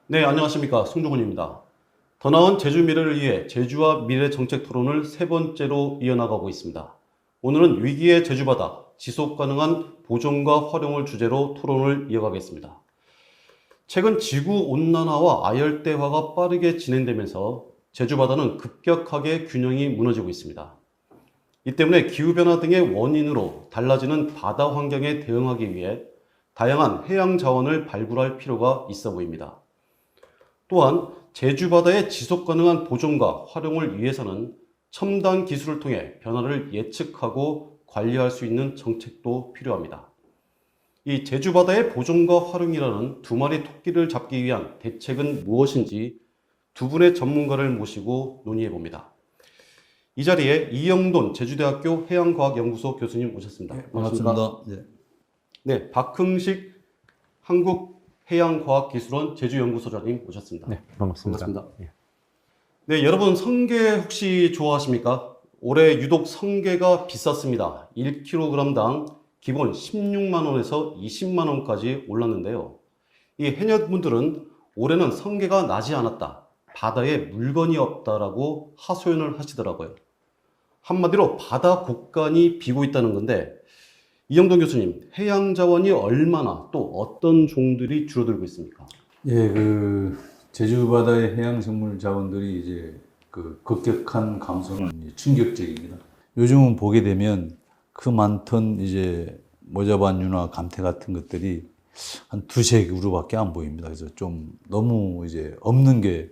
네, 안녕하십니까. 송종훈입니다. 더 나은 제주 미래를 위해 제주와 미래 정책 토론을 세 번째로 이어나가고 있습니다. 오늘은 위기의 제주바다, 지속 가능한 보존과 활용을 주제로 토론을 이어가겠습니다. 최근 지구 온난화와 아열대화가 빠르게 진행되면서 제주바다는 급격하게 균형이 무너지고 있습니다. 이 때문에 기후변화 등의 원인으로 달라지는 바다 환경에 대응하기 위해 다양한 해양 자원을 발굴할 필요가 있어 보입니다. 또한 제주 바다의 지속 가능한 보존과 활용을 위해서는 첨단 기술을 통해 변화를 예측하고 관리할 수 있는 정책도 필요합니다. 이 제주 바다의 보존과 활용이라는 두 마리 토끼를 잡기 위한 대책은 무엇인지 두 분의 전문가를 모시고 논의해 봅니다. 이 자리에 이영돈 제주대학교 해양과학연구소 교수님 오셨습니다. 네, 반갑습니다. 네. 네, 박흥식 한국해양과학기술원 제주연구소장님 오셨습니다. 네, 반갑습니다. 반갑습니다. 네, 여러분 성게 혹시 좋아하십니까? 올해 유독 성게가 비쌌습니다. 1kg당 기본 16만 원에서 20만 원까지 올랐는데요. 이 해녀분들은 올해는 성게가 나지 않았다, 바다에 물건이 없다라고 하소연을 하시더라고요. 한마디로 바다 곡간이 비고 있다는 건데, 이영돈 교수님, 해양 자원이 얼마나 또 어떤 종들이 줄어들고 있습니까? 예, 제주 바다의 해양 생물 자원들이 이제 급격한 감소는 충격적입니다. 요즘은 보게 되면 그 많던 이제 모자반유나 감태 같은 것들이 한 두세 그루밖에 안 보입니다. 그래서 좀 너무 이제 없는 게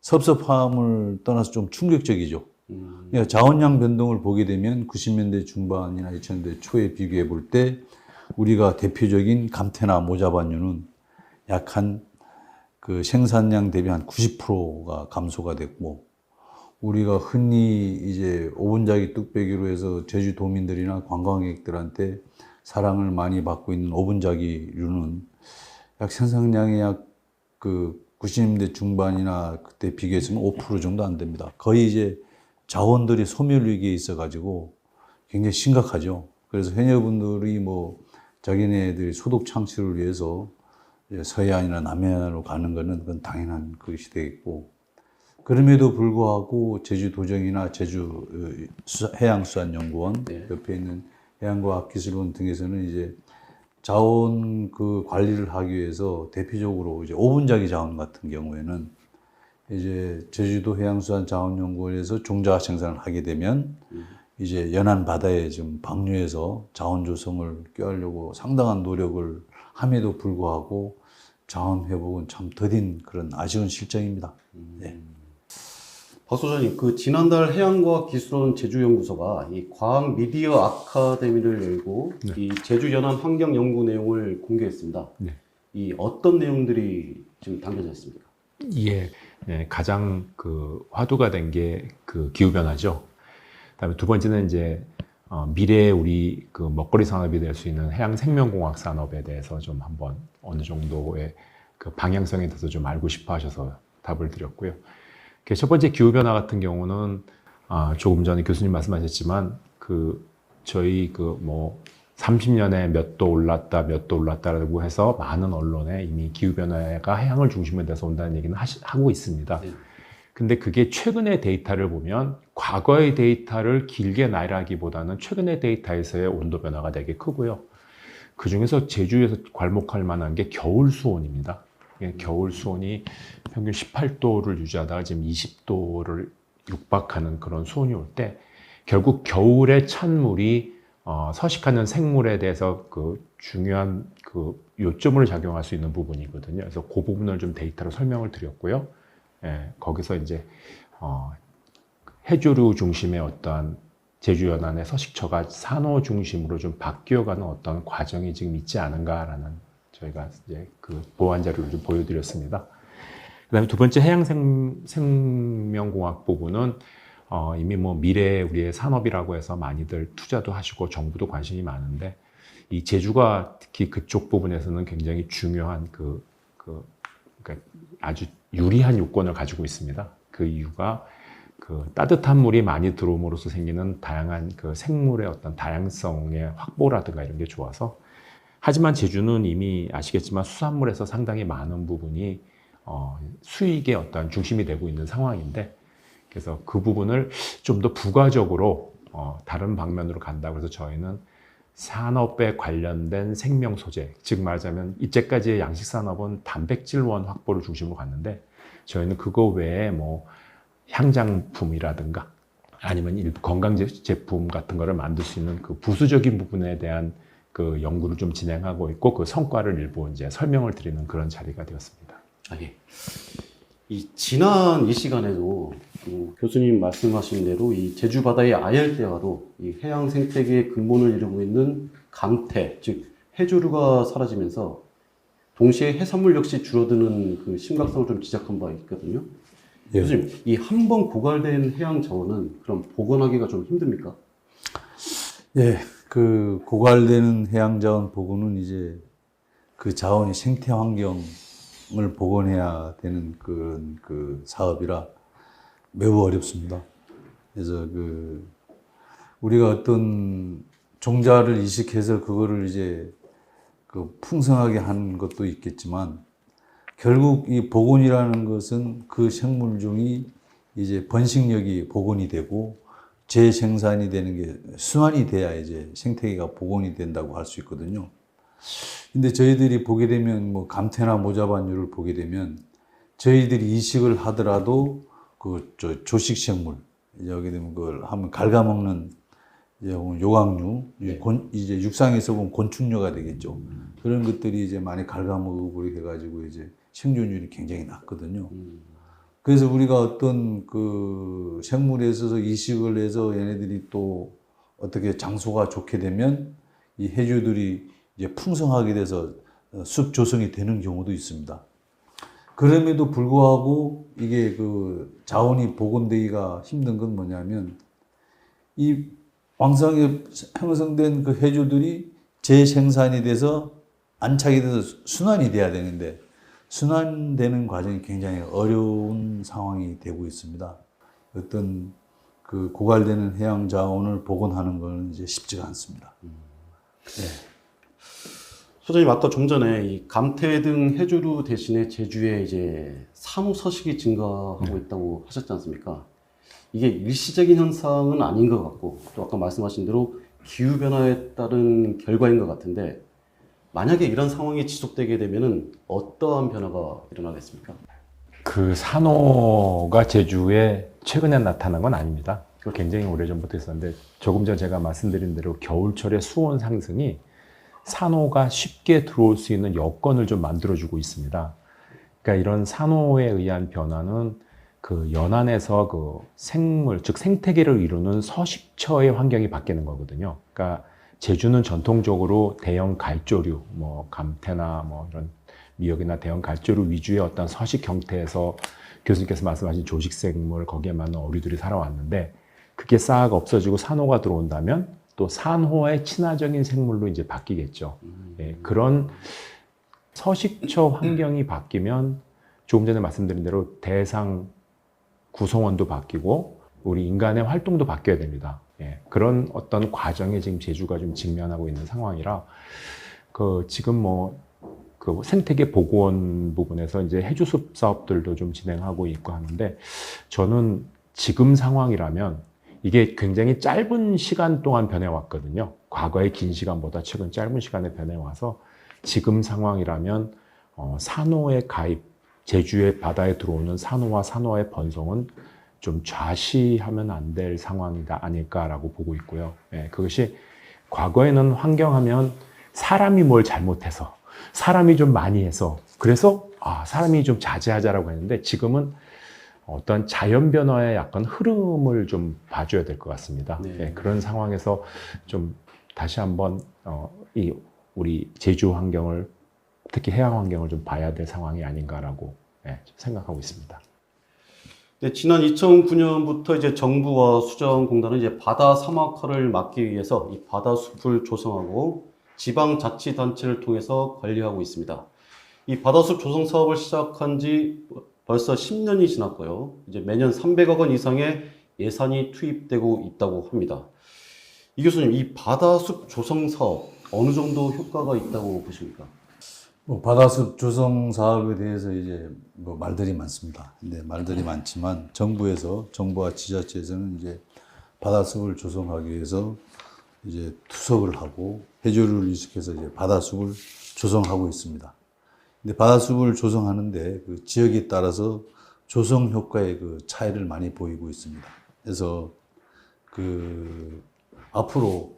섭섭함을 떠나서 좀 충격적이죠. 그러니까 자원량 변동을 보게 되면 90년대 중반이나 2000년대 초에 비교해 볼 때 우리가 대표적인 감태나 모자반유는 약 한 생산량 대비 한 90%가 감소가 됐고, 우리가 흔히 이제 오분자기 뚝배기로 해서 제주도민들이나 관광객들한테 사랑을 많이 받고 있는 오분자기류는 약 생산량이 약 90년대 중반이나 그때 비교했으면 5% 정도 안 됩니다. 거의 이제 자원들이 소멸 위기에 있어가지고 굉장히 심각하죠. 그래서 해녀분들이 자기네들이 소득 창출을 위해서 서해안이나 남해안으로 가는 거는 그건 당연한 것이 되겠고, 그럼에도 불구하고 제주도정이나 제주 해양수산연구원, 네. 옆에 있는 해양과학기술원 등에서는 이제 자원 관리를 하기 위해서 대표적으로 이제 오분자기 자원 같은 경우에는 이제 제주도 해양수산자원연구원에서 종자 생산을 하게 되면 이제 연안 바다에 좀 방류해서 자원 조성을 꾀하려고 상당한 노력을 함에도 불구하고 자원 회복은 참 더딘 그런 아쉬운 실정입니다. 네. 박 소장님, 지난달 해양과학기술원 제주연구소가 이 과학 미디어 아카데미를 열고 네. 이 제주 연안 환경 연구 내용을 공개했습니다. 네. 이 어떤 내용들이 지금 담겨져 있습니까? 이게 가장 화두가 된 게 기후 변화죠. 그다음에 두 번째는 이제 미래에 우리 먹거리 산업이 될 수 있는 해양 생명공학 산업에 대해서 좀 한번 어느 정도의 방향성에 대해서 좀 알고 싶어 하셔서 답을 드렸고요. 첫 번째 기후 변화 같은 경우는 조금 전에 교수님 말씀하셨지만 저희 30년에 몇 도 올랐다, 몇 도 올랐다라고 해서 많은 언론에 이미 기후변화가 해양을 중심으로 돼서 온다는 얘기는 하고 있습니다. 네. 근데 그게 최근의 데이터를 보면 과거의 데이터를 길게 나열하기보다는 최근의 데이터에서의 온도 변화가 되게 크고요. 그 중에서 제주에서 괄목할 만한 게 겨울 수온입니다. 겨울 수온이 평균 18도를 유지하다가 지금 20도를 육박하는 그런 수온이 올 때 결국 겨울에 찬물이 서식하는 생물에 대해서 중요한 요점을 작용할 수 있는 부분이거든요. 그래서 그 부분을 좀 데이터로 설명을 드렸고요. 거기서 이제 해조류 중심의 어떠한 제주 연안의 서식처가 산호 중심으로 좀 바뀌어가는 어떤 과정이 지금 있지 않은가라는 저희가 이제 보완 자료를 좀 보여드렸습니다. 그다음에 두 번째 해양 생명공학 부분은 이미 미래 우리의 산업이라고 해서 많이들 투자도 하시고 정부도 관심이 많은데, 이 제주가 특히 그쪽 부분에서는 굉장히 중요한 그러니까 아주 유리한 요건을 가지고 있습니다. 그 이유가 따뜻한 물이 많이 들어옴으로써 생기는 다양한 생물의 어떤 다양성의 확보라든가 이런 게 좋아서 하지만 제주는 이미 아시겠지만 수산물에서 상당히 많은 부분이 수익의 어떤 중심이 되고 있는 상황인데, 그래서 그 부분을 좀 더 부가적으로 다른 방면으로 간다고 해서 저희는 산업에 관련된 생명 소재, 즉 말하자면 이제까지의 양식 산업은 단백질원 확보를 중심으로 갔는데, 저희는 그거 외에 뭐 향장품이라든가 아니면 일부 건강 제품 같은 거를 만들 수 있는 그 부수적인 부분에 대한 그 연구를 좀 진행하고 있고, 그 성과를 일부 이제 설명을 드리는 그런 자리가 되었습니다. 예. 지난 이 시간에도 교수님 말씀하신 대로 이 제주 바다의 아열대화로 이 해양 생태계의 근본을 이루고 있는 감태, 즉 해조류가 사라지면서 동시에 해산물 역시 줄어드는 그 심각성을 좀 지적한 바 있거든요. 예. 교수님, 이 한 번 고갈된 해양 자원은 그럼 복원하기가 좀 힘듭니까? 예, 그 고갈되는 해양자원 복원은 이제 그 자원의 생태 환경을 복원해야 되는 그 사업이라 매우 어렵습니다. 그래서 우리가 어떤 종자를 이식해서 그거를 이제 그 풍성하게 하는 것도 있겠지만, 결국 이 복원이라는 것은 그 생물종이 이제 번식력이 복원이 되고 재생산이 되는 게 순환이 돼야 이제 생태계가 복원이 된다고 할 수 있거든요. 근데 저희들이 보게 되면 뭐 감태나 모자반유를 보게 되면 저희들이 이식을 하더라도 조식 생물, 여기 되면 그걸 하면 갉아먹는 이제 요강류, 이제 육상에서 보면 곤충류가 되겠죠. 그런 것들이 이제 많이 갉아먹으려 해가지고 이제 생존율이 굉장히 낮거든요. 그래서 우리가 어떤 그 생물에 있어서 이식을 해서 얘네들이 또 어떻게 장소가 좋게 되면 이 해조들이 이제 풍성하게 돼서 숲 조성이 되는 경우도 있습니다. 그럼에도 불구하고 이게 그 자원이 복원되기가 힘든 건 뭐냐면, 이 왕성하게 형성된 그 해조들이 재생산이 돼서 안착이 돼서 순환이 돼야 되는데, 순환되는 과정이 굉장히 어려운 상황이 되고 있습니다. 어떤 그 고갈되는 해양 자원을 복원하는 건 이제 쉽지가 않습니다. 네. 소장님, 아까 좀 전에 이 감태 등 해조류 대신에 제주에 이제 산호 서식이 증가하고 있다고 하셨지 않습니까? 이게 일시적인 현상은 아닌 것 같고, 또 아까 말씀하신 대로 기후변화에 따른 결과인 것 같은데, 만약에 이런 상황이 지속되게 되면은 어떠한 변화가 일어나겠습니까? 그 산호가 제주에 최근에 나타난 건 아닙니다. 그 굉장히 오래전부터 있었는데, 조금 전 제가 말씀드린 대로 겨울철의 수온 상승이 산호가 쉽게 들어올 수 있는 여건을 좀 만들어주고 있습니다. 그러니까 이런 산호에 의한 변화는 그 연안에서 그 생물, 즉 생태계를 이루는 서식처의 환경이 바뀌는 거거든요. 그러니까 제주는 전통적으로 대형 갈조류, 뭐 감태나 뭐 이런 미역이나 대형 갈조류 위주의 어떤 서식 형태에서 교수님께서 말씀하신 조식생물, 거기에 맞는 어류들이 살아왔는데, 그게 싹 없어지고 산호가 들어온다면 또 산호의 친화적인 생물로 이제 바뀌겠죠. 예, 그런 서식처 환경이 바뀌면 조금 전에 말씀드린 대로 대상 구성원도 바뀌고 우리 인간의 활동도 바뀌어야 됩니다. 예, 그런 어떤 과정에 지금 제주가 좀 직면하고 있는 상황이라, 지금 그 생태계 복원 부분에서 이제 해주숲 사업들도 좀 진행하고 있고 하는데, 저는 지금 상황이라면 이게 굉장히 짧은 시간 동안 변해왔거든요. 과거의 긴 시간보다 최근 짧은 시간에 변해와서 지금 상황이라면 산호의 가입, 제주의 바다에 들어오는 산호와 산호의 번성은 좀 좌시하면 안 될 상황이다 아닐까라고 보고 있고요. 예, 그것이 과거에는 환경하면 사람이 뭘 잘못해서, 사람이 좀 많이 해서, 그래서 사람이 좀 자제하자라고 했는데, 지금은 어떤 자연 변화의 약간 흐름을 좀 봐줘야 될 것 같습니다. 네. 예, 그런 상황에서 좀 다시 한번 우리 제주 환경을, 특히 해양 환경을 좀 봐야 될 상황이 아닌가라고 생각하고 있습니다. 네, 지난 2009년부터 이제 정부와 수자원공단은 이제 바다 사막화를 막기 위해서 이 바다 숲을 조성하고 지방자치단체를 통해서 관리하고 있습니다. 이 바다숲 조성 사업을 시작한 지 벌써 10년이 지났고요. 이제 매년 300억 원 이상의 예산이 투입되고 있다고 합니다. 이 교수님, 이 바다숲 조성 사업, 어느 정도 효과가 있다고 보십니까? 뭐 바다숲 조성 사업에 대해서 이제 뭐 말들이 많습니다. 근데 말들이 많지만 정부와 지자체에서는 이제 바다숲을 조성하기 위해서 이제 투석을 하고 해조류를 이식해서 이제 바다숲을 조성하고 있습니다. 근데 바다숲을 조성하는데 그 지역에 따라서 조성 효과의 그 차이를 많이 보이고 있습니다. 그래서 그 앞으로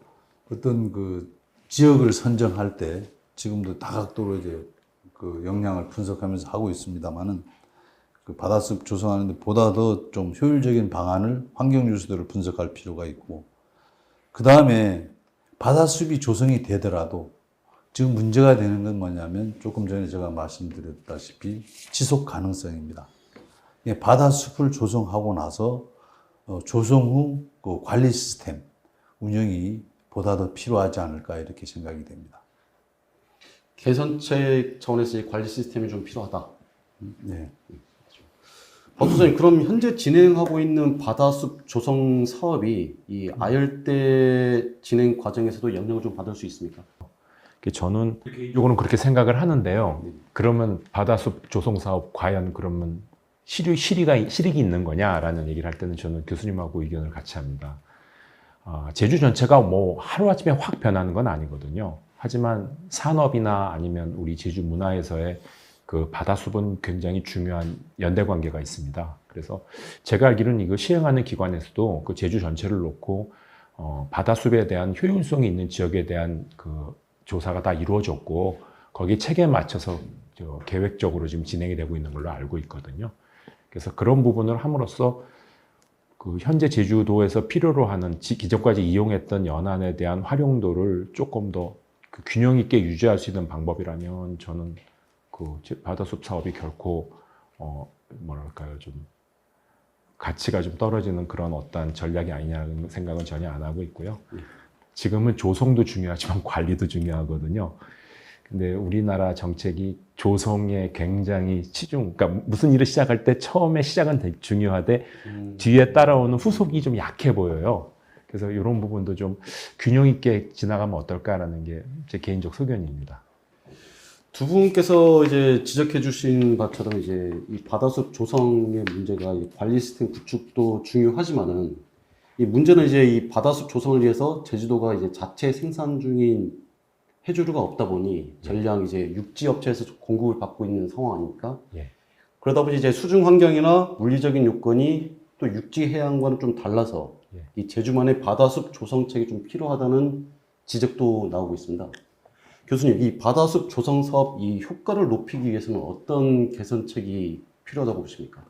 어떤 그 지역을 선정할 때 지금도 다각도로 이제 그 역량을 분석하면서 하고 있습니다만은 그 바다숲 조성하는데 보다 더 좀 효율적인 방안을 환경 요소들을 분석할 필요가 있고, 그 다음에 바다숲이 조성이 되더라도 지금 문제가 되는 건 뭐냐면 조금 전에 제가 말씀드렸다시피 지속 가능성입니다. 바다숲을 조성하고 나서 조성 후 그 관리 시스템 운영이 보다 더 필요하지 않을까 이렇게 생각이 됩니다. 개선책 차원에서 이 관리 시스템이 좀 필요하다. 네. 박 소장님, 그럼 현재 진행하고 있는 바다숲 조성 사업이 이 아열대 진행 과정에서도 영향을 좀 받을 수 있습니까? 저는 이거는 그렇게 생각을 하는데요. 그러면 바다숲 조성 사업 과연 그러면 실익이 있는 거냐라는 얘기를 할 때는 저는 교수님하고 의견을 같이 합니다. 제주 전체가 뭐 하루아침에 확 변하는 건 아니거든요. 하지만 산업이나 아니면 우리 제주 문화에서의 그 바다숲은 굉장히 중요한 연대 관계가 있습니다. 그래서 제가 알기로는 이거 시행하는 기관에서도 그 제주 전체를 놓고 바다숲에 대한 효율성이 있는 지역에 대한 그 조사가 다 이루어졌고 거기 체계에 맞춰서 계획적으로 지금 진행이 되고 있는 걸로 알고 있거든요. 그래서 그런 부분을 함으로써 그 현재 제주도에서 필요로 하는 기존까지 이용했던 연안에 대한 활용도를 조금 더 그 균형 있게 유지할 수 있는 방법이라면 저는 그 바다숲 사업이 결코 뭐랄까요, 좀 가치가 좀 떨어지는 그런 어떤 전략이 아니냐는 생각은 전혀 안 하고 있고요. 지금은 조성도 중요하지만 관리도 중요하거든요. 근데 우리나라 정책이 조성에 굉장히 그러니까 무슨 일을 시작할 때 처음에 시작은 중요하되 뒤에 따라오는 후속이 좀 약해 보여요. 그래서 이런 부분도 좀 균형 있게 지나가면 어떨까라는 게 제 개인적 소견입니다. 두 분께서 이제 지적해 주신 바처럼 이제 이 바다숲 조성의 문제가 이 관리 시스템 구축도 중요하지만은 이 문제는 이제 이 바다숲 조성을 위해서 제주도가 이제 자체 생산 중인 해조류가 없다 보니 전량 이제 육지 업체에서 공급을 받고 있는 상황 아닙니까? 예. 그러다 보니 이제 수중 환경이나 물리적인 요건이 또 육지 해양과는 좀 달라서 예. 이 제주만의 바다숲 조성책이 좀 필요하다는 지적도 나오고 있습니다. 교수님, 이 바다숲 조성 사업 이 효과를 높이기 위해서는 어떤 개선책이 필요하다고 보십니까?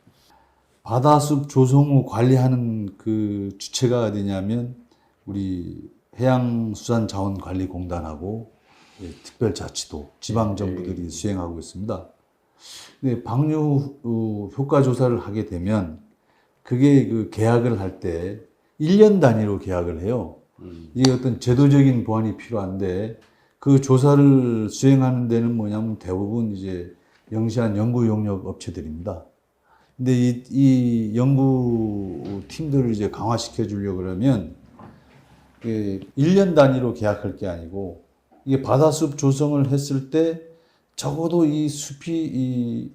바다숲 조성 후 관리하는 그 주체가 어디냐면 우리 해양수산자원관리공단하고 특별자치도, 지방정부들이 수행하고 있습니다. 근데 방류 효과 조사를 하게 되면 그게 그 계약을 할 때 1년 단위로 계약을 해요. 이게 어떤 제도적인 보완이 필요한데 그 조사를 수행하는 데는 뭐냐면 대부분 이제 영시한 연구 용역 업체들입니다. 근데 이 연구 팀들을 이제 강화시켜 주려고 그러면 1년 단위로 계약할 게 아니고 이게 바다숲 조성을 했을 때 적어도 이 숲이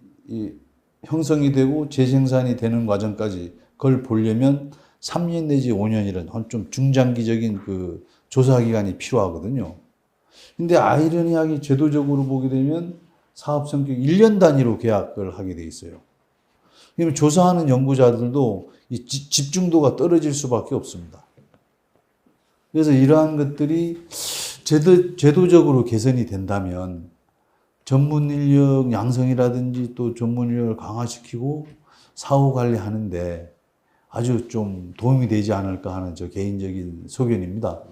형성이 되고 재생산이 되는 과정까지 그걸 보려면 3년 내지 5년이라는 좀 중장기적인 그 조사 기간이 필요하거든요. 근데 아이러니하게 제도적으로 보게 되면 사업 성격 1년 단위로 계약을 하게 돼 있어요. 그러면 조사하는 연구자들도 이 집중도가 떨어질 수밖에 없습니다. 그래서 이러한 것들이 제도적으로 개선이 된다면 전문 인력 양성이라든지 또 전문 인력을 강화시키고 사후 관리하는데 아주 좀 도움이 되지 않을까 하는 저 개인적인 소견입니다.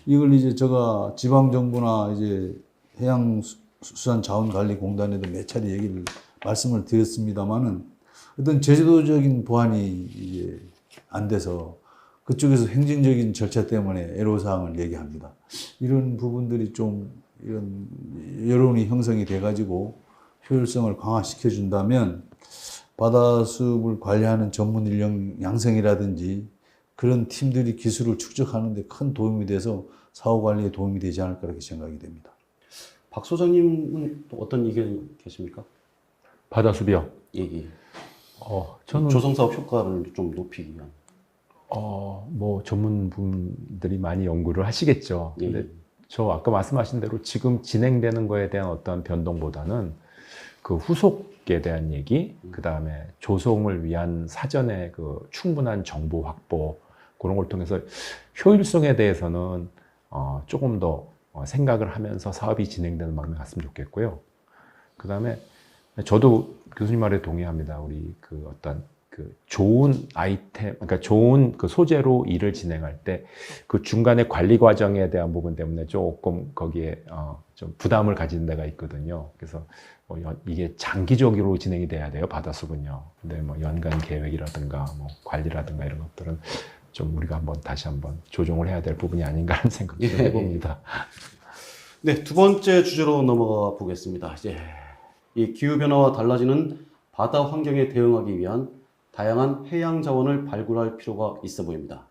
이걸 이제 제가 지방정부나 이제 해양수산자원관리공단에도 몇 차례 말씀을 드렸습니다만은 어떤 제도적인 보완이 이제 안 돼서 그쪽에서 행정적인 절차 때문에 애로사항을 얘기합니다. 이런 부분들이 좀 이런 여론이 형성이 돼가지고 효율성을 강화시켜준다면 바다숲을 관리하는 전문 인력 양성이라든지 그런 팀들이 기술을 축적하는 데 큰 도움이 돼서 사후 관리에 도움이 되지 않을까 그렇게 생각이 됩니다. 박 소장님은 또 어떤 의견이 계십니까? 바다수비요. 얘기. 저는 조성사업 효과를 좀 높이기 위한. 뭐 전문분들이 많이 연구를 하시겠죠. 예. 근데 저 아까 말씀하신 대로 지금 진행되는 거에 대한 어떤 변동보다는 그 후속에 대한 얘기, 그 다음에 조성을 위한 사전에 그 충분한 정보 확보 그런 걸 통해서 효율성에 대해서는 조금 더 생각을 하면서 사업이 진행되는 방향 갔으면 좋겠고요. 그 다음에 저도 교수님 말에 동의합니다. 우리 그 어떤 그 좋은 아이템, 그러니까 좋은 그 소재로 일을 진행할 때 그 중간에 관리 과정에 대한 부분 때문에 조금 거기에 좀 부담을 가지는 데가 있거든요. 그래서 뭐 이게 장기적으로 진행이 돼야 돼요, 바다수군요. 근데 뭐 연간 계획이라든가 뭐 관리라든가 이런 것들은 좀 우리가 다시 한번 조정을 해야 될 부분이 아닌가 하는 생각을 해봅니다. 네, 두 번째 주제로 넘어가 보겠습니다. 이제 이 기후 변화와 달라지는 바다 환경에 대응하기 위한 다양한 해양 자원을 발굴할 필요가 있어 보입니다.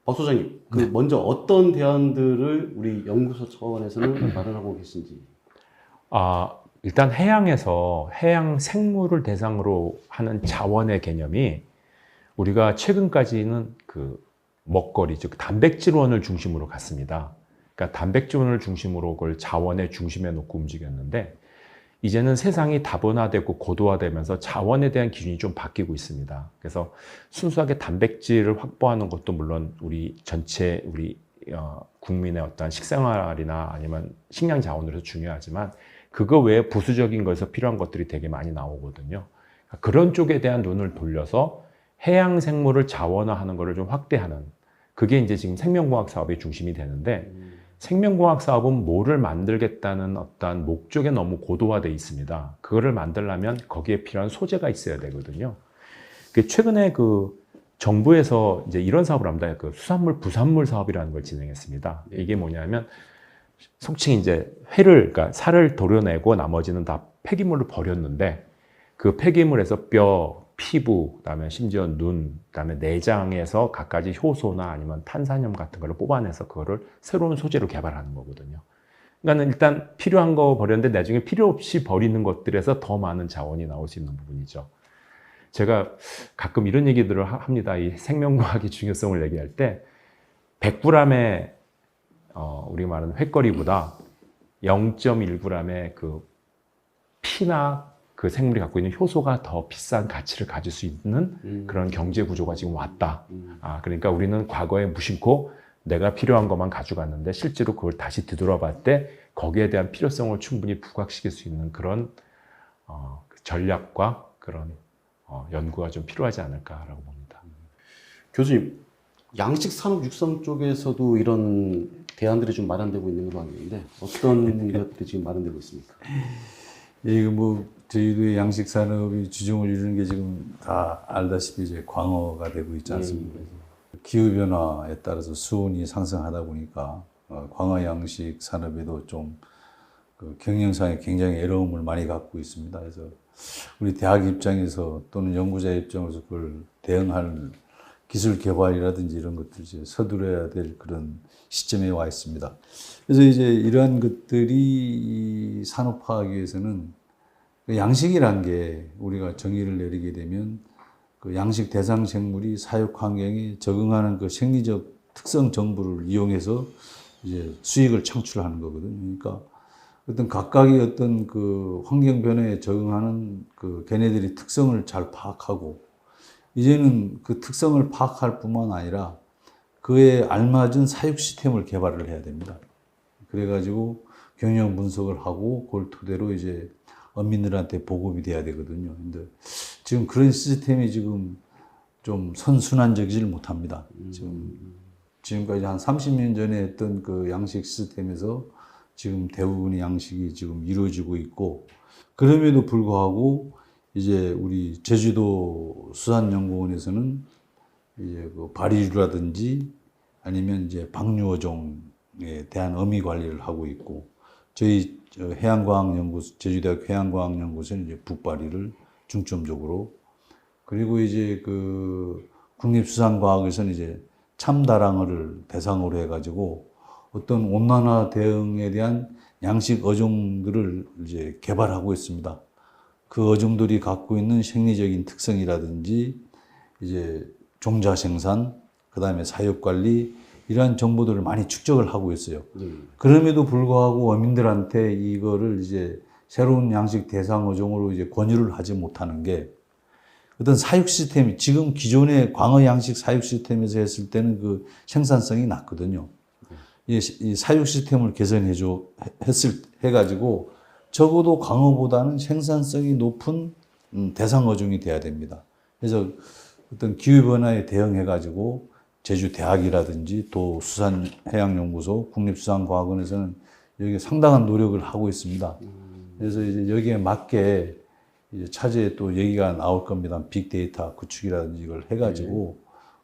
박 소장님, 먼저 어떤 대안들을 우리 연구소 차원에서는 마련하고 계신지. 일단 해양에서 해양 생물을 대상으로 하는 자원의 개념이 우리가 최근까지는 그 먹거리, 즉 단백질원을 중심으로 갔습니다. 그러니까 단백질원을 중심으로 그걸 자원의 중심에 놓고 움직였는데 이제는 세상이 다변화되고 고도화되면서 자원에 대한 기준이 좀 바뀌고 있습니다. 그래서 순수하게 단백질을 확보하는 것도 물론 우리 전체 우리 국민의 어떤 식생활이나 아니면 식량 자원으로서 중요하지만 그거 외에 부수적인 거에서 필요한 것들이 되게 많이 나오거든요. 그런 쪽에 대한 눈을 돌려서 해양 생물을 자원화하는 것을 좀 확대하는 그게 이제 지금 생명공학 사업의 중심이 되는데 생명공학 사업은 뭐를 만들겠다는 어떤 목적에 너무 고도화되어 있습니다. 그거를 만들려면 거기에 필요한 소재가 있어야 되거든요. 최근에 그 정부에서 이제 이런 사업을 합니다. 그 수산물 부산물 사업이라는 걸 진행했습니다. 이게 뭐냐면 속칭 이제 그러니까 살을 도려내고 나머지는 다 폐기물로 버렸는데 그 폐기물에서 뼈, 피부, 그다음에 심지어 눈, 그다음에 내장에서 갖가지 효소나 아니면 탄산염 같은 걸 뽑아내서 그거를 새로운 소재로 개발하는 거거든요. 그러니까 일단 필요한 거 버렸는데 나중에 필요 없이 버리는 것들에서 더 많은 자원이 나올 수 있는 부분이죠. 제가 가끔 이런 얘기들을 합니다. 이 생명과학의 중요성을 얘기할 때 100g의 우리가 말하는 횟거리보다 0.1g의 그 피나 그 생물이 갖고 있는 효소가 더 비싼 가치를 가질 수 있는 그런 경제 구조가 지금 왔다. 그러니까 우리는 과거에 무심코 내가 필요한 것만 가져갔는데 실제로 그걸 다시 뒤돌아봤을 때 거기에 대한 필요성을 충분히 부각시킬 수 있는 그런 전략과 그런 연구가 좀 필요하지 않을까라고 봅니다. 교수님, 양식 산업 육성 쪽에서도 이런 대안들이 좀 마련되고 있는 걸로 알고 있는데 어떤 것들이 지금 마련되고 있습니까? 이거 뭐 저희도 양식 산업이 주종을 이루는 게 지금 다 알다시피 이제 광어가 되고 있지 않습니까? 기후 변화에 따라서 수온이 상승하다 보니까 광어 양식 산업에도 좀 그 경영상에 굉장히 어려움을 많이 갖고 있습니다. 그래서 우리 대학 입장에서 또는 연구자 입장에서 그걸 대응할 기술 개발이라든지 이런 것들 이제 서두려야 될 그런 시점에 와 있습니다. 그래서 이제 이러한 것들이 산업화하기 위해서는 양식이란 게 우리가 정의를 내리게 되면 그 양식 대상 생물이 사육 환경에 적응하는 그 생리적 특성 정보를 이용해서 이제 수익을 창출하는 거거든요. 그러니까 어떤 각각의 어떤 그 환경 변화에 적응하는 그 걔네들이 특성을 잘 파악하고 이제는 그 특성을 파악할 뿐만 아니라 그에 알맞은 사육 시스템을 개발을 해야 됩니다. 그래가지고 경영 분석을 하고 그걸 토대로 이제 어민들한테 보급이 돼야 되거든요. 근데 지금 그런 시스템이 지금 좀 선순환적이질 못합니다. 지금까지 한 30년 전에 했던 그 양식 시스템에서 지금 대부분의 양식이 지금 이루어지고 있고 그럼에도 불구하고 이제 우리 제주도 수산연구원에서는 이제 그 발의류라든지 아니면 이제 방류어종에 대한 어미 관리를 하고 있고 저희 해양과학연구소, 제주대학 해양과학연구소는 이제 북발이를 중점적으로 그리고 이제 그 국립수산과학에서는 이제 참다랑어를 대상으로 해가지고 어떤 온난화 대응에 대한 양식 어종들을 이제 개발하고 있습니다. 그 어종들이 갖고 있는 생리적인 특성이라든지 이제 종자 생산, 그 다음에 사육 관리 이러한 정보들을 많이 축적을 하고 있어요. 그럼에도 불구하고 어민들한테 이거를 이제 새로운 양식 대상 어종으로 이제 권유를 하지 못하는 게 어떤 사육 시스템이 지금 기존의 광어 양식 사육 시스템에서 했을 때는 그 생산성이 낮거든요. 이 사육 시스템을 해가지고 적어도 광어보다는 생산성이 높은 대상 어종이 돼야 됩니다. 그래서 어떤 기후변화에 대응해가지고 제주대학이라든지 또 수산해양연구소, 국립수산과학원에서는 여기에 상당한 노력을 하고 있습니다. 그래서 이제 여기에 맞게 이제 차제에 또 얘기가 나올 겁니다. 빅데이터 구축이라든지 이걸 해가지고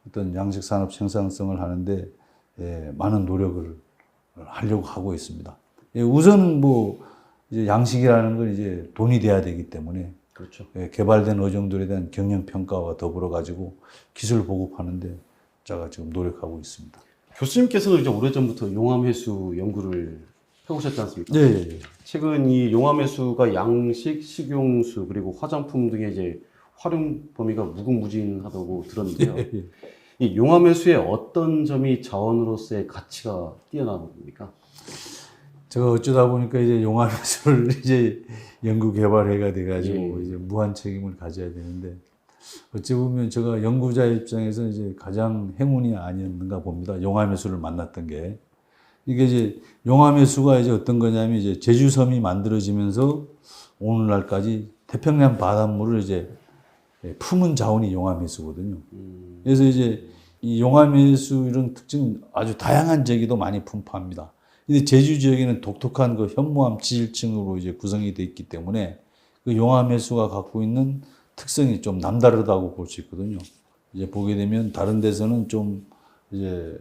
어떤 양식산업 생산성을 하는데 많은 노력을 하려고 하고 있습니다. 우선은 뭐 이제 양식이라는 건 이제 돈이 돼야 되기 때문에 그렇죠. 개발된 어종들에 대한 경영 평가와 더불어 가지고 기술 보급하는데 제가 지금 노력하고 있습니다. 교수님께서는 이제 오래전부터 용암해수 연구를 해오셨지 않습니까? 네. 최근 이 용암해수가 양식, 식용수 그리고 화장품 등의 이제 활용 범위가 무궁무진하다고 들었는데요. 이 용암해수의 어떤 점이 자원으로서의 가치가 뛰어납니까? 제가 어쩌다 보니까 이제 용암해수를 이제 연구 개발해가 돼가지고 예. 이제 무한 책임을 가져야 되는데 어찌 보면 제가 연구자 입장에서 이제 가장 행운이 아니었는가 봅니다. 용암해수를 만났던 게 이게 이제 용암해수가 이제 어떤 거냐면 이제 제주섬이 만들어지면서 오늘날까지 태평양 바닷물을 이제 품은 자원이 용암해수거든요. 그래서 이제 이 용암해수 이런 특징 아주 다양한 제기도 많이 분포합니다. 근데 제주 지역에는 독특한 그 현무암 지질층으로 이제 구성이 되어 있기 때문에 그 용암해수가 갖고 있는 특성이 좀 남다르다고 볼 수 있거든요. 이제 보게 되면 다른 데서는 좀 이제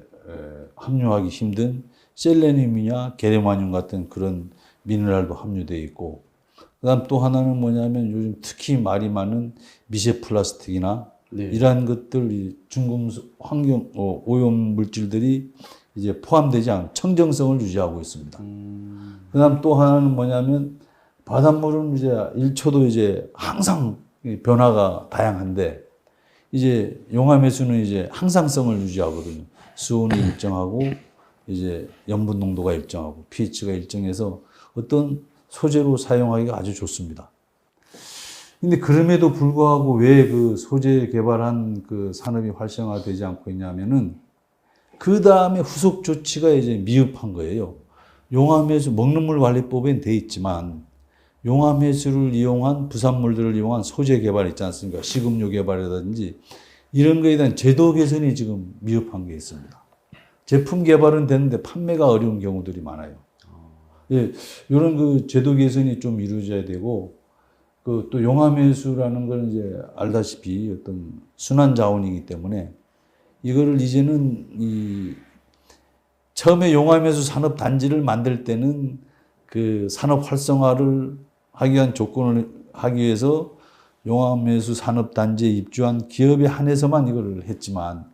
함유하기 힘든 셀레늄이나 게르마늄 같은 그런 미네랄도 함유되어 있고, 그다음 또 하나는 뭐냐면 요즘 특히 말이 많은 미세 플라스틱이나 네. 이러한 것들 중금속 환경 오염 물질들이 이제 포함되지 않은 청정성을 유지하고 있습니다. 그다음 또 하나는 뭐냐면 바닷물은 이제 1초도 이제 항상 변화가 다양한데 이제 용암해수는 이제 항상성을 유지하거든요. 수온이 일정하고 이제 염분 농도가 일정하고 pH가 일정해서 어떤 소재로 사용하기가 아주 좋습니다. 근데 그럼에도 불구하고 왜 그 소재 개발한 그 산업이 활성화되지 않고 있냐면은 그 다음에 후속 조치가 이제 미흡한 거예요. 용암해수 먹는 물 관리법엔 돼 있지만 용암해수를 이용한 부산물들을 이용한 소재 개발 있지 않습니까? 식음료 개발이라든지 이런 거에 대한 제도 개선이 지금 미흡한 게 있습니다. 제품 개발은 되는데 판매가 어려운 경우들이 많아요. 예, 이런 그 제도 개선이 좀 이루어져야 되고, 그 또 용암해수라는 건 이제 알다시피 어떤 순환 자원이기 때문에 이거를 이제는 처음에 용암해수 산업 단지를 만들 때는 그 산업 활성화를 하기 위한 조건을 하기 위해서 용암해수 산업 단지에 입주한 기업에 한해서만 이걸 했지만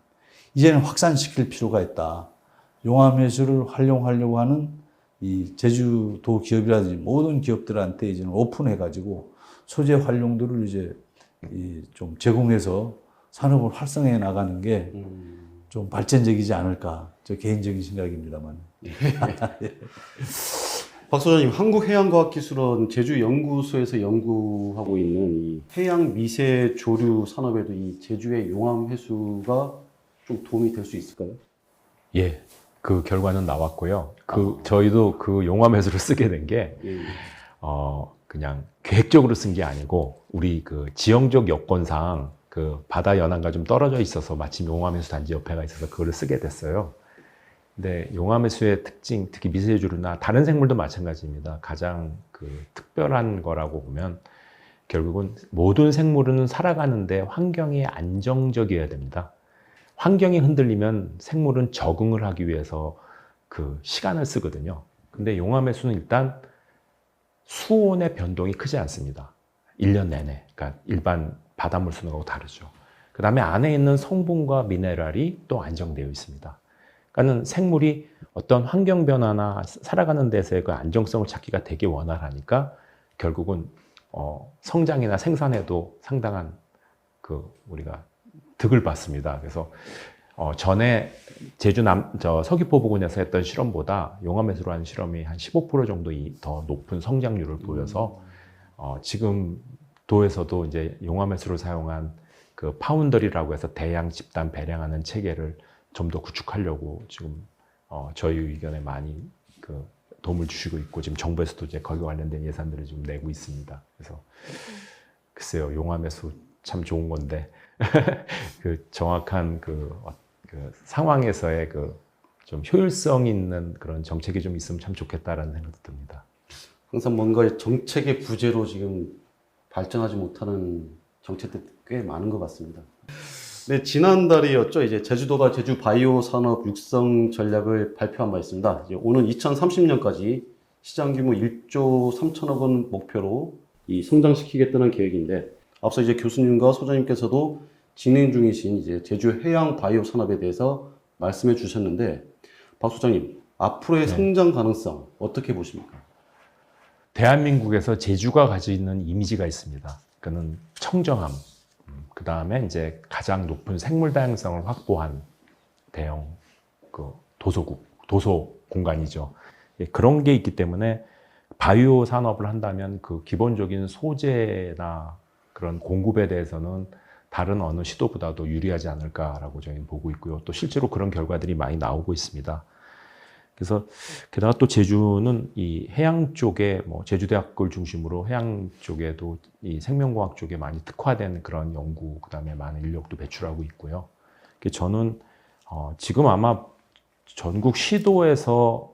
이제는 확산시킬 필요가 있다. 용암해수를 활용하려고 하는 이 제주도 기업이라든지 모든 기업들한테 이제는 오픈해가지고 소재 활용도를 이제 좀 제공해서 산업을 활성화해 나가는 게 좀 발전적이지 않을까. 저 개인적인 생각입니다만. 박 소장님, 한국해양과학기술원 제주연구소에서 연구하고 있는 이 해양 미세 조류 산업에도 이 제주의 용암해수가 좀 도움이 될 수 있을까요? 예, 그 결과는 나왔고요. 저희도 그 용암해수를 쓰게 된 게, 그냥 계획적으로 쓴 게 아니고, 우리 그 지형적 여건상 그 바다 연안과 좀 떨어져 있어서 마침 용암해수 단지 옆에가 있어서 그거를 쓰게 됐어요. 근데 용암해수의 특징, 특히 미세조류나 다른 생물도 마찬가지입니다. 가장 그 특별한 거라고 보면 결국은 모든 생물은 살아가는데 환경이 안정적이어야 됩니다. 환경이 흔들리면 생물은 적응을 하기 위해서 그 시간을 쓰거든요. 근데 용암해수는 일단 수온의 변동이 크지 않습니다. 1년 내내. 그러니까 일반 바닷물 수능하고 다르죠. 그 다음에 안에 있는 성분과 미네랄이 또 안정되어 있습니다. 그러니까는 생물이 어떤 환경 변화나 살아가는 데서의 그 안정성을 찾기가 되게 원활하니까 결국은 성장이나 생산에도 상당한 그 우리가 득을 받습니다. 그래서 전에 제주 서귀포 부근에서 했던 실험보다 용암에서로 한 실험이 한 15% 정도 더 높은 성장률을 보여서 지금 도에서도 이제 용암에서로 사용한 그 파운더리라고 해서 대양 집단 배량하는 체계를 좀 더 구축하려고 지금 저희 의견에 많이 그 도움을 주시고 있고 지금 정부에서도 이제 거기 관련된 예산들을 지금 내고 있습니다. 그래서 글쎄요, 용암에서 참 좋은 건데 그 정확한 그 상황에서의 그 좀 효율성 있는 그런 정책이 좀 있으면 참 좋겠다라는 생각도 듭니다. 항상 뭔가 정책의 부재로 지금 발전하지 못하는 정책들이 꽤 많은 것 같습니다. 네, 지난달이었죠. 이제 제주도가 제주 바이오 산업 육성 전략을 발표한 바 있습니다. 이제 오는 2030년까지 시장 규모 1조 3천억 원 목표로 성장시키겠다는 계획인데, 앞서 이제 교수님과 소장님께서도 진행 중이신 이제 제주 해양 바이오 산업에 대해서 말씀해 주셨는데, 박 소장님, 앞으로의 성장 가능성 어떻게 보십니까? 대한민국에서 제주가 가지고 있는 이미지가 있습니다. 그는 청정함, 그 다음에 이제 가장 높은 생물 다양성을 확보한 대형 그 도서 공간이죠. 그런 게 있기 때문에 바이오 산업을 한다면 그 기본적인 소재나 그런 공급에 대해서는 다른 어느 시도보다도 유리하지 않을까라고 저희는 보고 있고요. 또 실제로 그런 결과들이 많이 나오고 있습니다. 그래서 게다가 또 제주는 이 해양 쪽에 제주대학교를 중심으로 해양 쪽에도 이 생명공학 쪽에 많이 특화된 그런 연구, 그다음에 많은 인력도 배출하고 있고요. 저는 지금 아마 전국 시도에서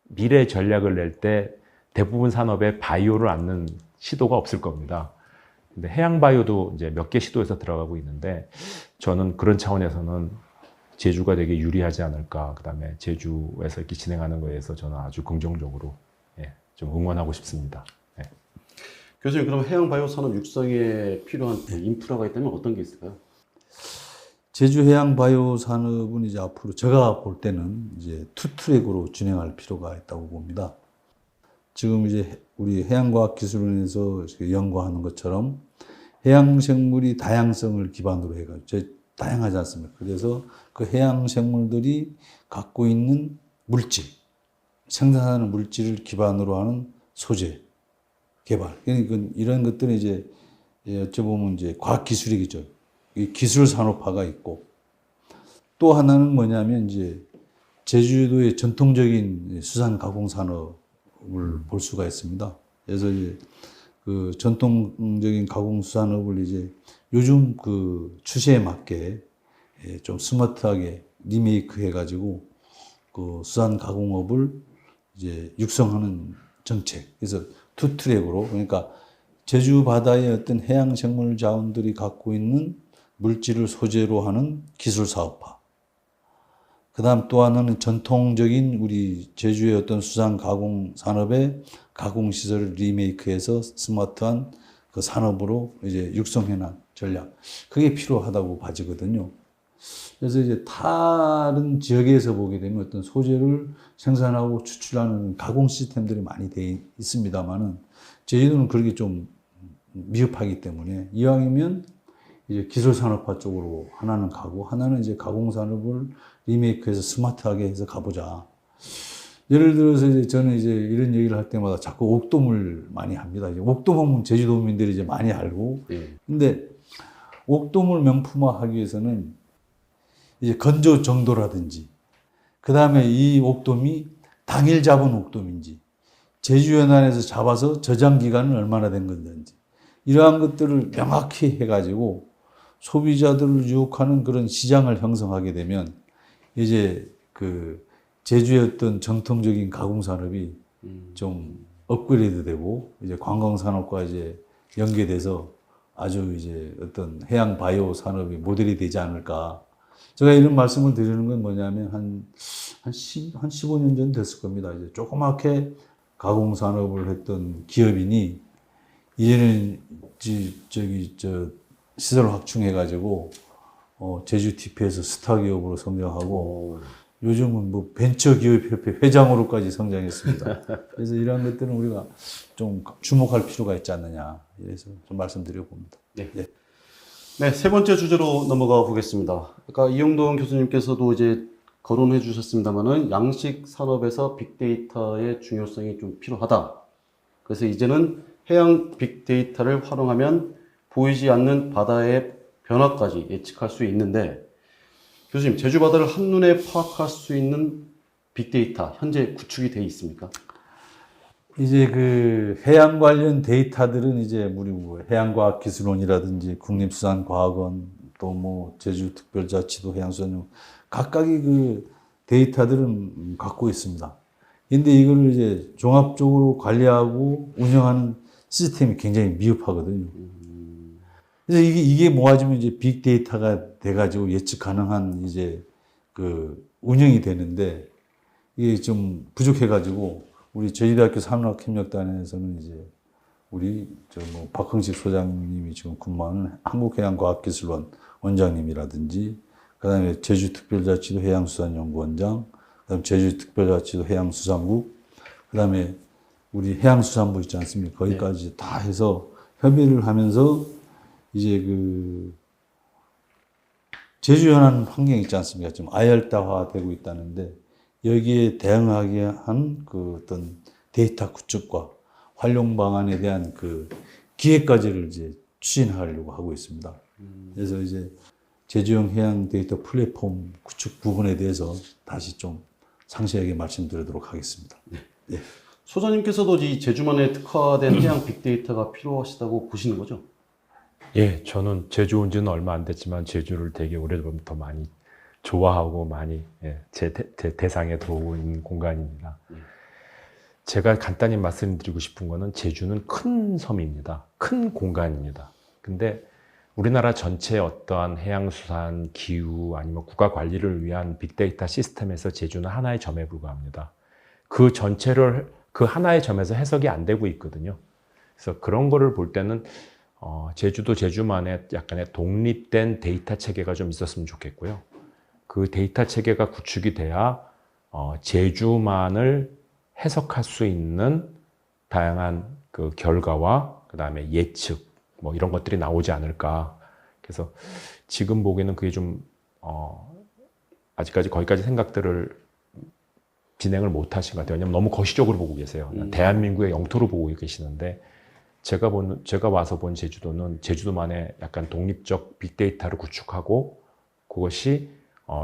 미래 전략을 낼 때 대부분 산업에 바이오를 안는 시도가 없을 겁니다. 근데 해양 바이오도 이제 몇 개 시도에서 들어가고 있는데 저는 그런 차원에서는 제주가 되게 유리하지 않을까. 그다음에 제주에서 이렇게 진행하는 거에 대해서 저는 아주 긍정적으로 좀 응원하고 싶습니다. 교수님, 그럼 해양 바이오 산업 육성에 필요한 인프라가 있다면 어떤 게 있을까요? 제주 해양 바이오 산업은 이제 앞으로 제가 볼 때는 이제 투 트랙으로 진행할 필요가 있다고 봅니다. 지금 이제 우리 해양과학기술원에서 연구하는 것처럼 해양 생물이 다양성을 기반으로 해가지고 다양하지 않습니까? 그래서 그 해양 생물들이 갖고 있는 물질, 생산하는 물질을 기반으로 하는 소재 개발. 그러니까 이런 것들은 이제 어찌 보면 이제 과학 기술이겠죠. 이 기술 산업화가 있고, 또 하나는 뭐냐면 이제 제주도의 전통적인 수산 가공 산업을 볼 수가 있습니다. 그래서 이제 그 전통적인 가공 수산업을 이제 요즘 그 추세에 맞게 좀 스마트하게 리메이크 해가지고 그 수산 가공업을 이제 육성하는 정책. 그래서 투 트랙으로, 그러니까 제주 바다의 어떤 해양 생물 자원들이 갖고 있는 물질을 소재로 하는 기술 사업화. 그 다음 또 하나는 전통적인 우리 제주의 어떤 수산 가공 산업의 가공 시설을 리메이크해서 스마트한 그 산업으로 이제 육성해난 전략. 그게 필요하다고 봐지거든요. 그래서 이제 다른 지역에서 보게 되면 어떤 소재를 생산하고 추출하는 가공 시스템들이 많이 돼 있습니다만은 제주도는 그렇게 좀 미흡하기 때문에 이왕이면 이제 기술 산업화 쪽으로 하나는 가고 하나는 이제 가공 산업을 리메이크해서 스마트하게 해서 가보자. 예를 들어서 이제 저는 이제 이런 얘기를 할 때마다 자꾸 옥돔을 많이 합니다. 이제 옥돔은 제주도민들이 이제 많이 알고. 근데 옥돔을 명품화하기 위해서는 이제 건조 정도라든지, 그 다음에 이 옥돔이 당일 잡은 옥돔인지, 제주연안에서 잡아서 저장 기간은 얼마나 된 건지, 이러한 것들을 명확히 해가지고 소비자들을 유혹하는 그런 시장을 형성하게 되면 이제 그 제주의 어떤 정통적인 가공 산업이 좀 업그레이드 되고 이제 관광 산업과 이제 연계돼서 아주 이제 어떤 해양 바이오 산업이 모델이 되지 않을까. 제가 이런 말씀을 드리는 건 뭐냐면 한 15년 전 됐을 겁니다. 이제 조그맣게 가공 산업을 했던 기업인이 이제는 시설 확충해가지고 제주 TP에서 스타 기업으로 성장하고 오. 요즘은 뭐 벤처기업협회 회장으로까지 성장했습니다. 그래서 이러한 것들은 우리가 좀 주목할 필요가 있지 않느냐. 이래서 좀 말씀드려 봅니다. 네. 예. 네, 세 번째 주제로 넘어가 보겠습니다. 아까 이용동 교수님께서도 이제 거론해 주셨습니다만은 양식 산업에서 빅데이터의 중요성이 좀 필요하다. 그래서 이제는 해양 빅데이터를 활용하면 보이지 않는 바다의 변화까지 예측할 수 있는데, 교수님, 제주 바다를 한눈에 파악할 수 있는 빅데이터 현재 구축이 되어 있습니까? 이제 그 해양 관련 데이터들은 이제 우리 뭐 해양과학기술원이라든지 국립수산과학원 또 뭐 제주특별자치도 해양수산용 각각의 그 데이터들은 갖고 있습니다. 근데 이거를 이제 종합적으로 관리하고 운영하는 시스템이 굉장히 미흡하거든요. 그래서 이게 모아지면 이제 빅데이터가 돼가지고 예측 가능한 이제 그 운영이 되는데 이게 좀 부족해가지고 우리 제주대학교 산업협력단에서는 이제 우리 저 뭐 박흥식 소장님이 지금 근무하는 한국해양과학기술원 원장님이라든지 그다음에 제주특별자치도 해양수산연구원장, 그다음에 제주특별자치도 해양수산국, 그다음에 우리 해양수산부 있지 않습니까? 거기까지 다 해서 협의를 하면서 이제 그 제주 연안 환경 있지 않습니까? 좀 아열다화되고 있다는데 여기에 대응하게 한 그 어떤 데이터 구축과 활용 방안에 대한 그 기획까지를 이제 추진하려고 하고 있습니다. 그래서 이제 제주형 해양 데이터 플랫폼 구축 부분에 대해서 다시 좀 상세하게 말씀드리도록 하겠습니다. 네. 소장님께서도 이 제주만에 특화된 해양 빅데이터가 필요하시다고 보시는 거죠? 예, 저는 제주 온 지는 얼마 안 됐지만 제주를 되게 오래전부터 많이 좋아하고 많이 제 대상에 들어오고 있는 공간입니다. 제가 간단히 말씀드리고 싶은 거는 제주는 큰 섬입니다. 큰 공간입니다. 근데 우리나라 전체 어떠한 해양수산, 기후 아니면 국가 관리를 위한 빅데이터 시스템에서 제주는 하나의 점에 불과합니다. 그 전체를 그 하나의 점에서 해석이 안 되고 있거든요. 그래서 그런 거를 볼 때는 제주도 제주만의 약간의 독립된 데이터 체계가 좀 있었으면 좋겠고요. 그 데이터 체계가 구축이 돼야 제주만을 해석할 수 있는 다양한 그 결과와 그 다음에 예측 뭐 이런 것들이 나오지 않을까. 그래서 지금 보기에는 그게 좀 아직까지 거기까지 생각들을 진행을 못 하신 것 같아요. 왜냐하면 너무 거시적으로 보고 계세요. 대한민국의 영토로 보고 계시는데 제가 와서 본 제주도는 제주도만의 약간 독립적 빅데이터를 구축하고 그것이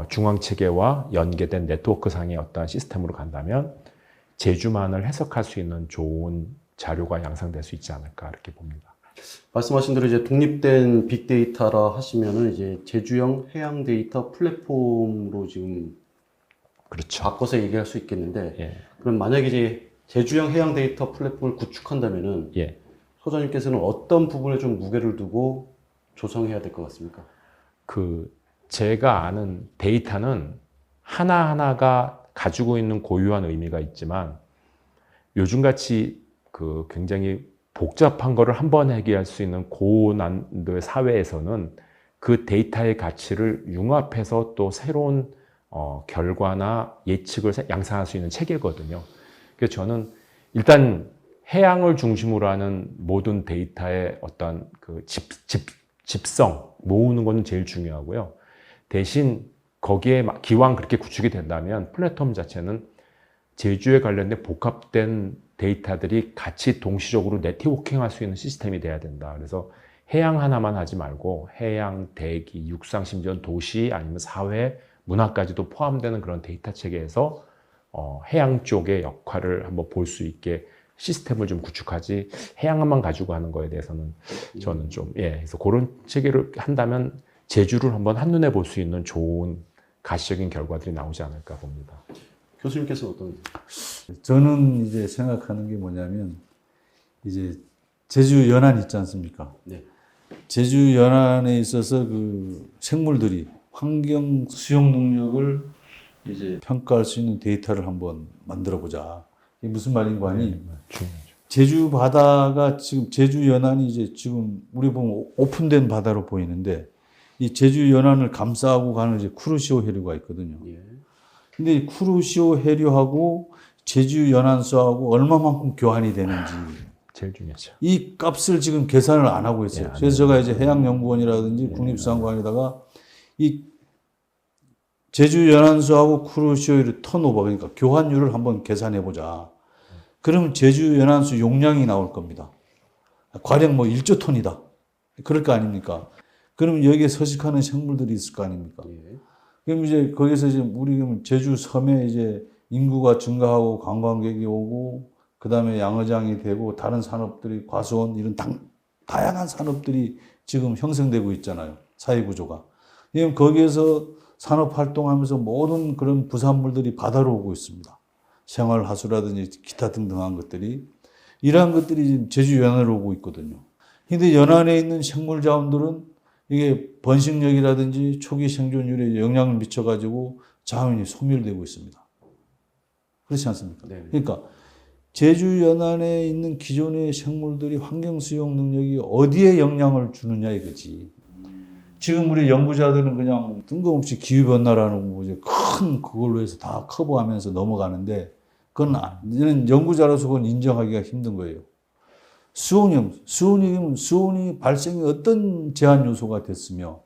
중앙체계와 연계된 네트워크상의 어떠한 시스템으로 간다면 제주만을 해석할 수 있는 좋은 자료가 양상될 수 있지 않을까 이렇게 봅니다. 말씀하신 대로 이제 독립된 빅데이터라 하시면은 이제 제주형 해양 데이터 플랫폼으로 지금 그렇죠. 바꿔서 얘기할 수 있겠는데, 예. 그럼 만약에 이제 제주형 해양 데이터 플랫폼을 구축한다면은 예. 소장님께서는 어떤 부분에 좀 무게를 두고 조성해야 될 것 같습니까? 제가 아는 데이터는 하나하나가 가지고 있는 고유한 의미가 있지만 요즘같이 굉장히 복잡한 거를 한 번에 해결할 수 있는 고난도의 사회에서는 그 데이터의 가치를 융합해서 또 새로운 결과나 예측을 양산할 수 있는 체계거든요. 그래서 저는 일단 해양을 중심으로 하는 모든 데이터의 어떤 집성, 모으는 것은 제일 중요하고요. 대신 거기에 기왕 그렇게 구축이 된다면 플랫폼 자체는 제주에 관련된 복합된 데이터들이 같이 동시적으로 네트워킹할 수 있는 시스템이 돼야 된다. 그래서 해양 하나만 하지 말고 해양, 대기, 육상, 심지어 도시 아니면 사회, 문화까지도 포함되는 그런 데이터 체계에서 해양 쪽의 역할을 한번 볼 수 있게 시스템을 좀 구축하지 해양만 가지고 하는 거에 대해서는 저는 좀 그래서 그런 체계를 한다면 제주를 한번 한눈에 볼 수 있는 좋은 가시적인 결과들이 나오지 않을까 봅니다. 교수님께서 어떤? 저는 이제 생각하는 게 뭐냐면 이제 제주 연안 있지 않습니까? 네. 제주 연안에 있어서 그 생물들이 환경 수용 능력을 이제 평가할 수 있는 데이터를 한번 만들어 보자. 이게 무슨 말인가 하니 중요하죠. 제주 바다가 지금 제주 연안이 이제 지금 우리 보면 오픈된 바다로 보이는데 이 제주 연안을 감싸고 가는 이제 쿠르시오 해류가 있거든요. 예. 근데 이 쿠르시오 해류하고 제주 연안수하고 얼마만큼 교환이 되는지 제일 중요하죠. 이 값을 지금 계산을 안 하고 있어요. 예, 그래서 제가 이제 해양연구원이라든지 국립수산관에다가 이 제주 연안수하고 쿠르시오의 턴오버, 그러니까 교환율을 한번 계산해 보자. 그러면 제주 연안수 용량이 나올 겁니다. 과령 뭐 1조 톤이다. 그럴 거 아닙니까? 그러면 여기에 서식하는 생물들이 있을 거 아닙니까? 예. 그럼 이제 거기서 이제 우리 제주 섬에 이제 인구가 증가하고 관광객이 오고 그 다음에 양어장이 되고 다른 산업들이 과수원 이런 다양한 산업들이 지금 형성되고 있잖아요. 사회구조가. 그럼 거기에서 산업 활동하면서 모든 그런 부산물들이 바다로 오고 있습니다. 생활하수라든지 기타 등등한 것들이. 이러한 것들이 지금 제주 연안으로 오고 있거든요. 근데 연안에 있는 생물 자원들은 이게 번식력이라든지 초기 생존율에 영향을 미쳐가지고 자원이 소멸되고 있습니다. 그렇지 않습니까? 네. 그러니까 제주 연안에 있는 기존의 생물들이 환경 수용 능력이 어디에 영향을 주느냐 이거지. 지금 우리 연구자들은 그냥 뜬금없이 기후변화라는 거 이제 큰 그걸로 해서 다 커버하면서 넘어가는데 그건 이제는 연구자로서 그건 인정하기가 힘든 거예요. 수온이 발생이 어떤 제한 요소가 됐으며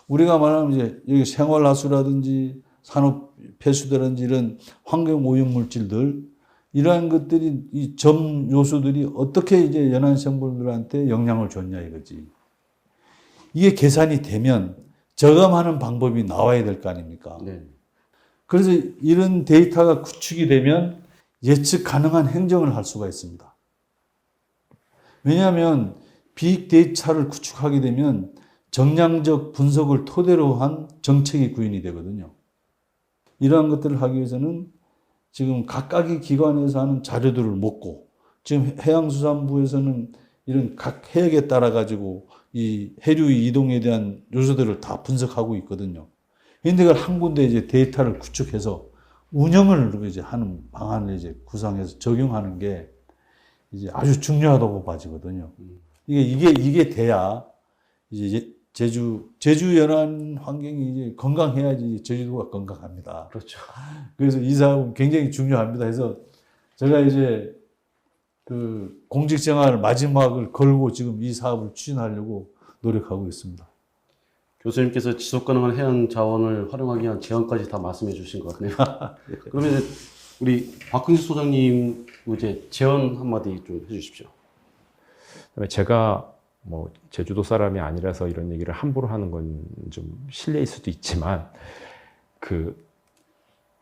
우리가 말하면 이제 여기 생활하수라든지 산업 폐수라든지 이런 환경 오염 물질들 이러한 것들이 이 점 요소들이 어떻게 이제 연안 생물들한테 영향을 줬냐 이거지. 이게 계산이 되면 저감하는 방법이 나와야 될 거 아닙니까? 네. 그래서 이런 데이터가 구축이 되면 예측 가능한 행정을 할 수가 있습니다. 왜냐하면 빅데이터를 구축하게 되면 정량적 분석을 토대로 한 정책이 구현이 되거든요. 이러한 것들을 하기 위해서는 지금 각각의 기관에서 하는 자료들을 먹고 지금 해양수산부에서는 이런 각 해역에 따라 가지고 이 해류의 이동에 대한 요소들을 다 분석하고 있거든요. 그런데 그걸 한 군데 이제 데이터를 구축해서 운영을 이제 하는 방안을 이제 구상해서 적용하는 게 이제 아주 중요하다고 봐지거든요. 이게 돼야 이제 제주 연안 환경이 이제 건강해야지 제주도가 건강합니다. 그렇죠. 그래서 이 사업은 굉장히 중요합니다. 그래서 제가 이제 그 공직 생활 마지막을 걸고 지금 이 사업을 추진하려고 노력하고 있습니다. 교수님께서 지속 가능한 해양 자원을 활용하기 위한 제안까지 다 말씀해 주신 것 같네요. 그러면 이제 우리 박근식 소장님 이제 제안 한마디 좀 해주십시오. 그다음에 제가 뭐 제주도 사람이 아니라서 이런 얘기를 함부로 하는 건 좀 실례일 수도 있지만 그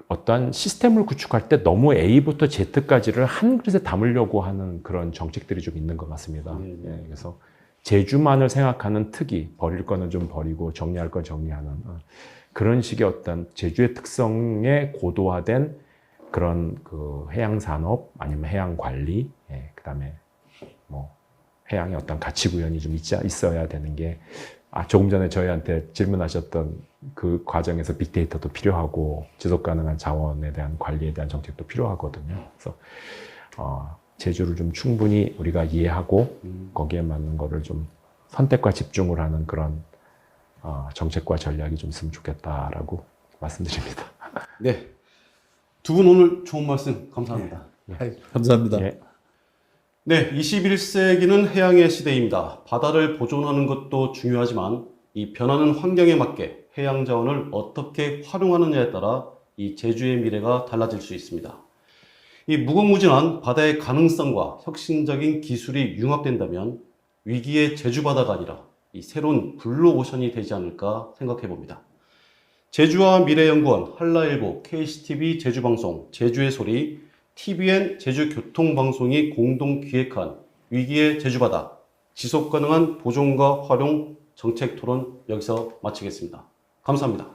어떠한 시스템을 구축할 때 너무 A부터 Z까지를 한 그릇에 담으려고 하는 그런 정책들이 좀 있는 것 같습니다. 네, 네. 예, 그래서 제주만을 생각하는 특이, 버릴 거는 좀 버리고 정리할 건 정리하는 그런 식의 어떤 제주의 특성에 고도화된 그런 그 해양 산업 아니면 해양 관리, 예, 그다음에 뭐 해양의 어떤 가치 구현이 좀 있어야 되는 게 조금 전에 저희한테 질문하셨던 그 과정에서 빅데이터도 필요하고 지속 가능한 자원에 대한 관리에 대한 정책도 필요하거든요. 그래서 제주를 좀 충분히 우리가 이해하고 거기에 맞는 거를 좀 선택과 집중을 하는 그런 정책과 전략이 좀 있으면 좋겠다라고 말씀드립니다. 네. 두 분 오늘 좋은 말씀 감사합니다. 감사합니다. 예. 네, 21세기는 해양의 시대입니다. 바다를 보존하는 것도 중요하지만 이 변하는 환경에 맞게 해양 자원을 어떻게 활용하느냐에 따라 이 제주의 미래가 달라질 수 있습니다. 이 무궁무진한 바다의 가능성과 혁신적인 기술이 융합된다면 위기의 제주 바다가 아니라 이 새로운 블루 오션이 되지 않을까 생각해 봅니다. 제주와 미래연구원, 한라일보, KCTV 제주방송, 제주의 소리, TVN 제주교통방송이 공동 기획한 위기의 제주바다 지속가능한 보존과 활용 정책 토론 여기서 마치겠습니다. 감사합니다.